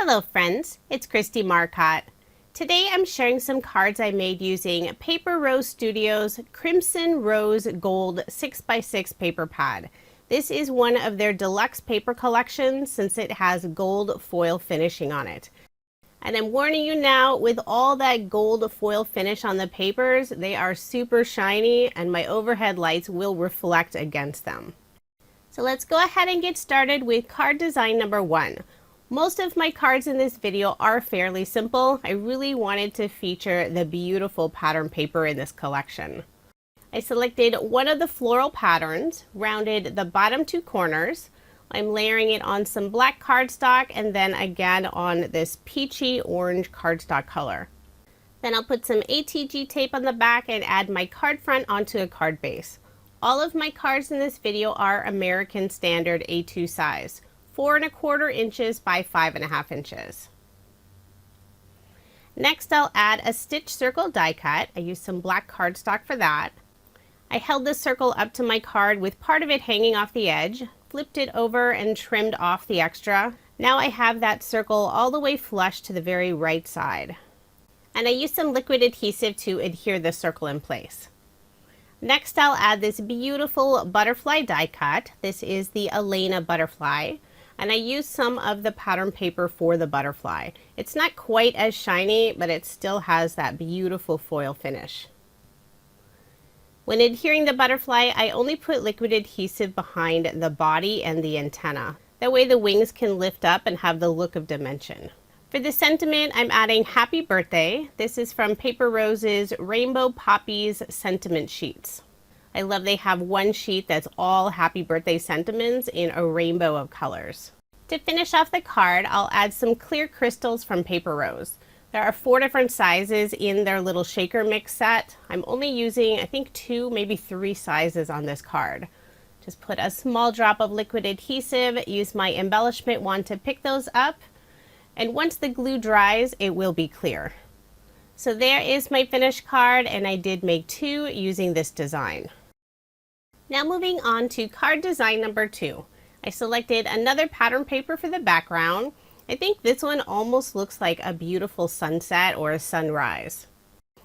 Hello friends, it's Kristie Marcotte. Today I'm sharing some cards I made using Paper Rose Studios Crimson Rose Gold 6x6 paper pad. This is one of their deluxe paper collections since it has gold foil finishing on it. And I'm warning you now, with all that gold foil finish on the papers, they are super shiny and my overhead lights will reflect against them. So let's go ahead and get started with card design number 1. Most of my cards in this video are fairly simple. I really wanted to feature the beautiful pattern paper in this collection. I selected one of the floral patterns, rounded the bottom 2 corners. I'm layering it on some black cardstock and then again on this peachy orange cardstock color. Then I'll put some ATG tape on the back and add my card front onto a card base. All of my cards in this video are American Standard A2 size, 4 1/4 inches by 5 1/2 inches. Next I'll add a stitch circle die cut. I used some black cardstock for that. I held this circle up to my card with part of it hanging off the edge, flipped it over and trimmed off the extra. Now I have that circle all the way flush to the very right side. And I used some liquid adhesive to adhere the circle in place. Next I'll add this beautiful butterfly die cut. This is the Elena Butterfly. And I used some of the pattern paper for the butterfly. It's not quite as shiny, but it still has that beautiful foil finish. When adhering the butterfly, I only put liquid adhesive behind the body and the antenna. That way the wings can lift up and have the look of dimension. For the sentiment, I'm adding Happy Birthday. This is from Paper Rose's Rainbow Poppies sentiment sheets. I love they have one sheet that's all happy birthday sentiments in a rainbow of colors. To finish off the card, I'll add some clear crystals from Paper Rose. There are 4 different sizes in their little shaker mix set. I'm only using, I think 2, maybe 3 sizes on this card. Just put a small drop of liquid adhesive, use my embellishment wand to pick those up, and once the glue dries, it will be clear. So there is my finished card, and I did make 2 using this design. Now moving on to card design number 2. I selected another pattern paper for the background. I think this one almost looks like a beautiful sunset or a sunrise.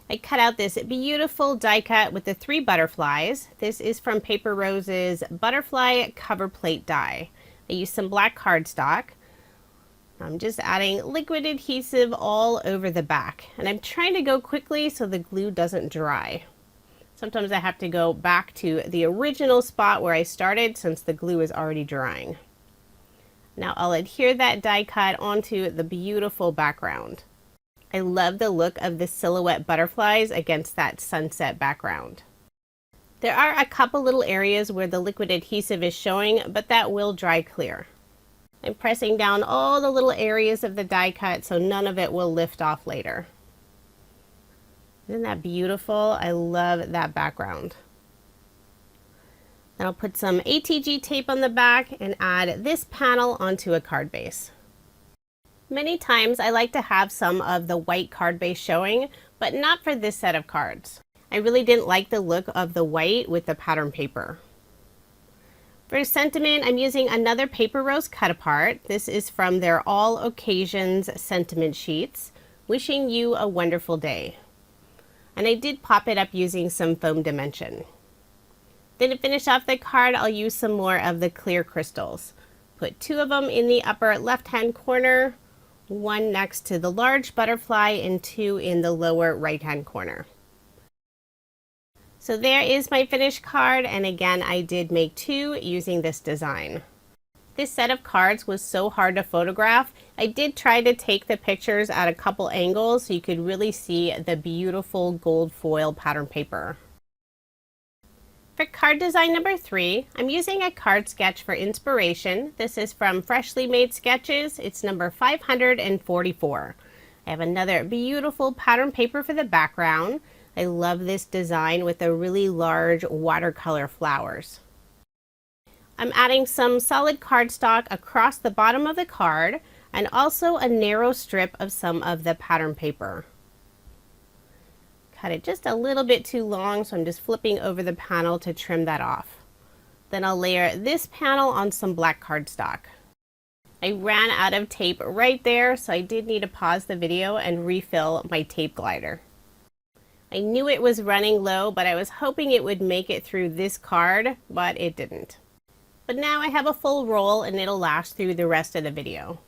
I cut out this beautiful die cut with the 3 butterflies. This is from Paper Rose's Butterfly Coverplate die. I used some black cardstock. I'm just adding liquid adhesive all over the back. And I'm trying to go quickly so the glue doesn't dry. Sometimes I have to go back to the original spot where I started since the glue is already drying. Now I'll adhere that die cut onto the beautiful background. I love the look of the silhouette butterflies against that sunset background. There are a couple little areas where the liquid adhesive is showing, but that will dry clear. I'm pressing down all the little areas of the die cut so none of it will lift off later. Isn't that beautiful? I love that background. Then I'll put some ATG tape on the back and add this panel onto a card base. Many times I like to have some of the white card base showing, but not for this set of cards. I really didn't like the look of the white with the pattern paper. For sentiment, I'm using another Paper Rose cut apart. This is from their All Occasions sentiment sheets. Wishing you a wonderful day. And I did pop it up using some foam dimension. Then to finish off the card, I'll use some more of the clear crystals. Put 2 of them in the upper left-hand corner, 1 next to the large butterfly, and 2 in the lower right-hand corner. So there is my finished card, and again, I did make 2 using this design. This set of cards was so hard to photograph. I did try to take the pictures at a couple angles so you could really see the beautiful gold foil pattern paper. For card design number 3, I'm using a card sketch for inspiration. This is from Freshly Made Sketches. It's number 544. I have another beautiful pattern paper for the background. I love this design with the really large watercolor flowers. I'm adding some solid cardstock across the bottom of the card and also a narrow strip of some of the pattern paper. Cut it just a little bit too long, so I'm just flipping over the panel to trim that off. Then I'll layer this panel on some black cardstock. I I ran out of tape right there, so I did need to pause the video and refill my tape glider. I knew it was running low, but I was hoping it would make it through this card, but it didn't. But now I have a full roll and it'll last through the rest of the video.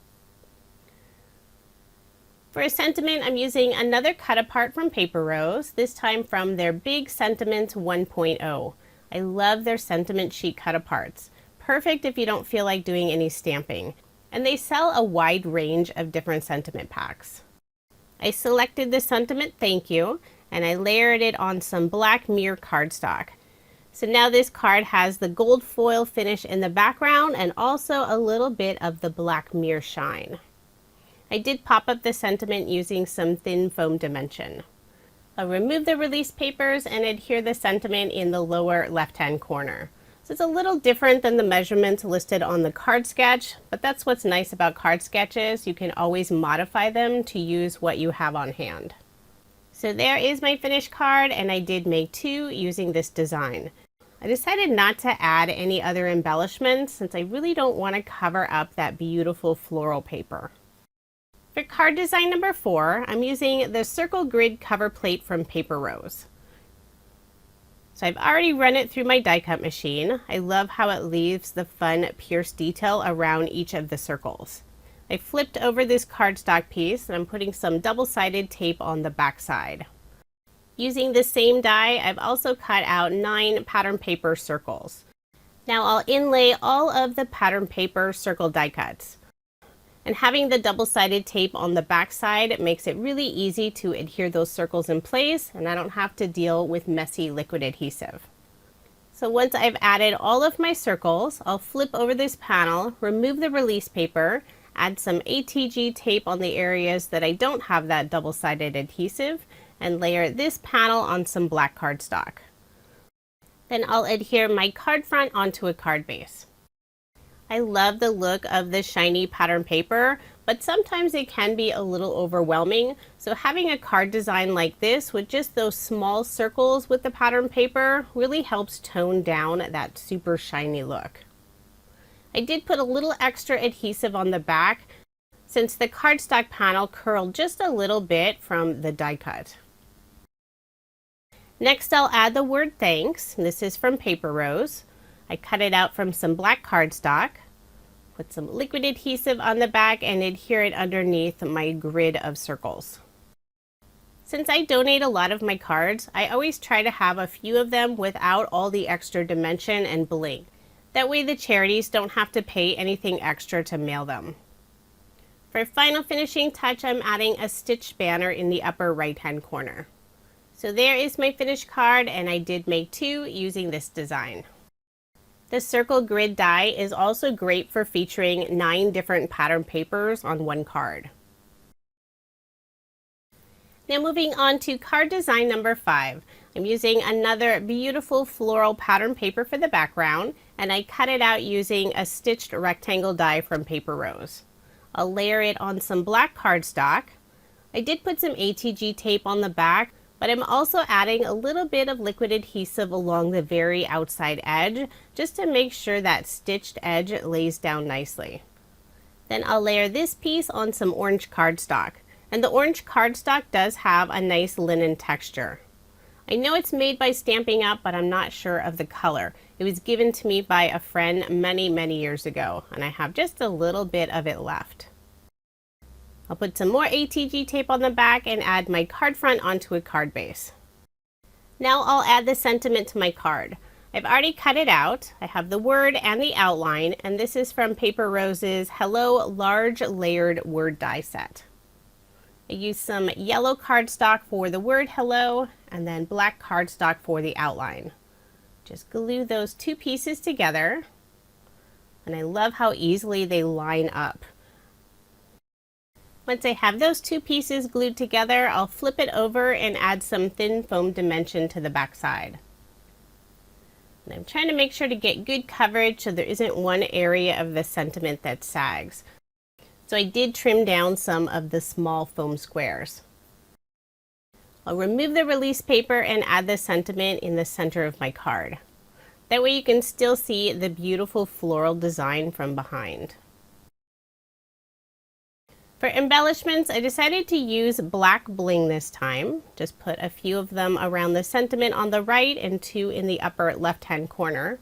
For a sentiment, I'm using another cut apart from Paper Rose, this time from their Big Sentiment 1.0. I love their sentiment sheet cut aparts. Perfect if you don't feel like doing any stamping. And they sell a wide range of different sentiment packs. I selected the sentiment Thank You, and I layered it on some black mirror cardstock. So now this card has the gold foil finish in the background and also a little bit of the black mirror shine. I did pop up the sentiment using some thin foam dimension. I'll remove the release papers and adhere the sentiment in the lower left-hand corner. So it's a little different than the measurements listed on the card sketch, but that's what's nice about card sketches. You can always modify them to use what you have on hand. So there is my finished card, and I did make 2 using this design. I decided not to add any other embellishments since I really don't want to cover up that beautiful floral paper. For card design number 4, I'm using the Circle Grid cover plate from Paper Rose. So I've already run it through my die cut machine. I love how it leaves the fun pierced detail around each of the circles. I flipped over this cardstock piece and I'm putting some double-sided tape on the back side. Using the same die, I've also cut out 9 pattern paper circles. Now I'll inlay all of the pattern paper circle die cuts. And having the double-sided tape on the back side makes it really easy to adhere those circles in place, and I don't have to deal with messy liquid adhesive. So once I've added all of my circles, I'll flip over this panel, remove the release paper, add some ATG tape on the areas that I don't have that double-sided adhesive, and layer this panel on some black cardstock. Then I'll adhere my card front onto a card base. I love the look of the shiny pattern paper, but sometimes it can be a little overwhelming, so having a card design like this with just those small circles with the pattern paper really helps tone down that super shiny look. I did put a little extra adhesive on the back since the cardstock panel curled just a little bit from the die cut. Next I'll add the word thanks. This is from Paper Rose. I cut it out from some black cardstock, put some liquid adhesive on the back and adhere it underneath my grid of circles. Since I donate a lot of my cards, I always try to have a few of them without all the extra dimension and bling. That way the charities don't have to pay anything extra to mail them. For final finishing touch, I'm adding a stitched banner in the upper right-hand corner. So there is my finished card, and I did make 2 using this design. The circle grid die is also great for featuring 9 different pattern papers on one card. Now moving on to card design number 5. I'm using another beautiful floral pattern paper for the background, and I cut it out using a stitched rectangle die from Paper Rose. I'll layer it on some black cardstock. I did put some ATG tape on the back, but I'm also adding a little bit of liquid adhesive along the very outside edge just to make sure that stitched edge lays down nicely. Then I'll layer this piece on some orange cardstock, and the orange cardstock does have a nice linen texture. I know it's made by Stampin' Up, but I'm not sure of the color. It was given to me by a friend many years ago, and I have just a little bit of it left. I'll put some more ATG tape on the back and add my card front onto a card base. Now I'll add the sentiment to my card. I've already cut it out. I have the word and the outline, and this is from Paper Rose's Hello Large Layered Word Die Set. I used some yellow cardstock for the word hello and then black cardstock for the outline. Just glue those 2 pieces together, and I love how easily they line up. Once I have those 2 pieces glued together, I'll flip it over and add some thin foam dimension to the back side. And I'm trying to make sure to get good coverage so there isn't one area of the sentiment that sags. So I did trim down some of the small foam squares. I'll remove the release paper and add the sentiment in the center of my card. That way you can still see the beautiful floral design from behind. For embellishments, I decided to use black bling this time. Just put a few of them around the sentiment on the right and 2 in the upper left-hand corner.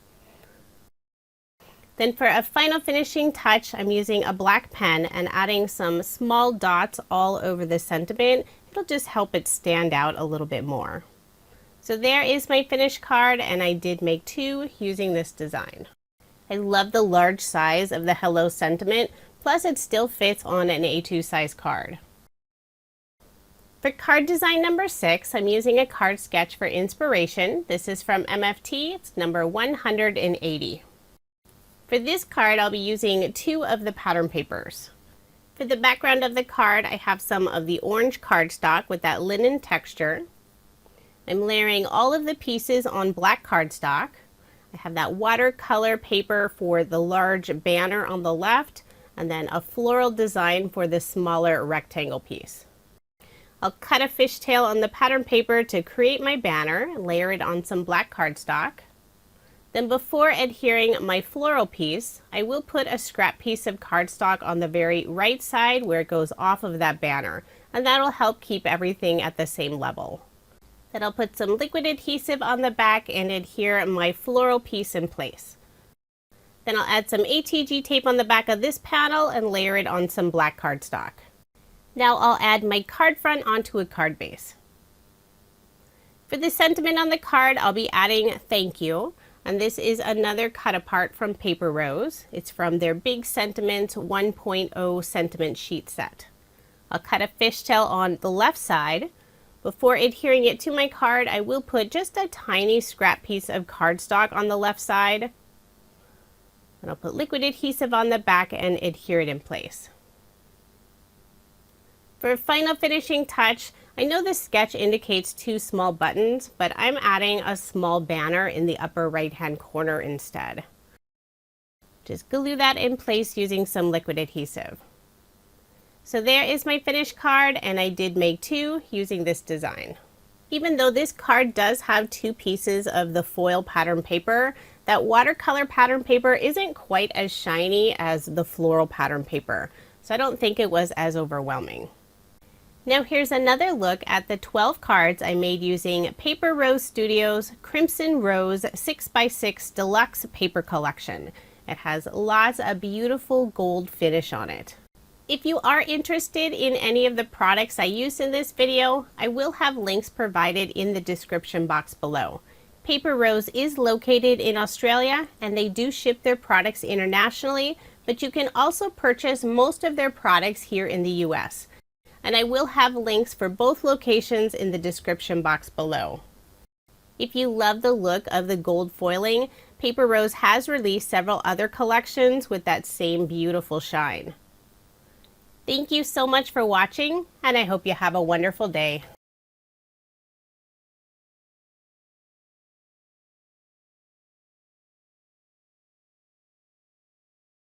Then for a final finishing touch, I'm using a black pen and adding some small dots all over the sentiment. It'll just help it stand out a little bit more. So there is my finished card, and I did make 2 using this design. I love the large size of the Hello sentiment, plus it still fits on an A2 size card. For card design number 6, I'm using a card sketch for inspiration. This is from MFT, it's number 180. For this card, I'll be using 2 of the pattern papers. For the background of the card, I have some of the orange cardstock with that linen texture. I'm layering all of the pieces on black cardstock. I have that watercolor paper for the large banner on the left, and then a floral design for the smaller rectangle piece. I'll cut a fishtail on the pattern paper to create my banner and layer it on some black cardstock. Then before adhering my floral piece, I will put a scrap piece of cardstock on the very right side where it goes off of that banner, and that'll help keep everything at the same level. Then I'll put some liquid adhesive on the back and adhere my floral piece in place. Then I'll add some ATG tape on the back of this panel and layer it on some black cardstock. Now I'll add my card front onto a card base. For the sentiment on the card, I'll be adding thank you. And this is another cut apart from Paper Rose. It's from their Big Sentiments 1.0 sentiment sheet set. I'll cut a fishtail on the left side. Before adhering it to my card, I will put just a tiny scrap piece of cardstock on the left side. And I'll put liquid adhesive on the back and adhere it in place. For a final finishing touch, I know this sketch indicates 2 small buttons, but I'm adding a small banner in the upper right-hand corner instead. Just glue that in place using some liquid adhesive. So there is my finished card, and I did make 2 using this design. Even though this card does have 2 pieces of the foil pattern paper, that watercolor pattern paper isn't quite as shiny as the floral pattern paper, so I don't think it was as overwhelming. Now here's another look at the 12 cards I made using Paper Rose Studios Crimson Rose 6x6 Deluxe Paper Collection. It has lots of beautiful gold finish on it. If you are interested in any of the products I used in this video, I will have links provided in the description box below. Paper Rose is located in Australia, and they do ship their products internationally, but you can also purchase most of their products here in the US. And I will have links for both locations in the description box below. If you love the look of the gold foiling, Paper Rose has released several other collections with that same beautiful shine. Thank you so much for watching, and I hope you have a wonderful day.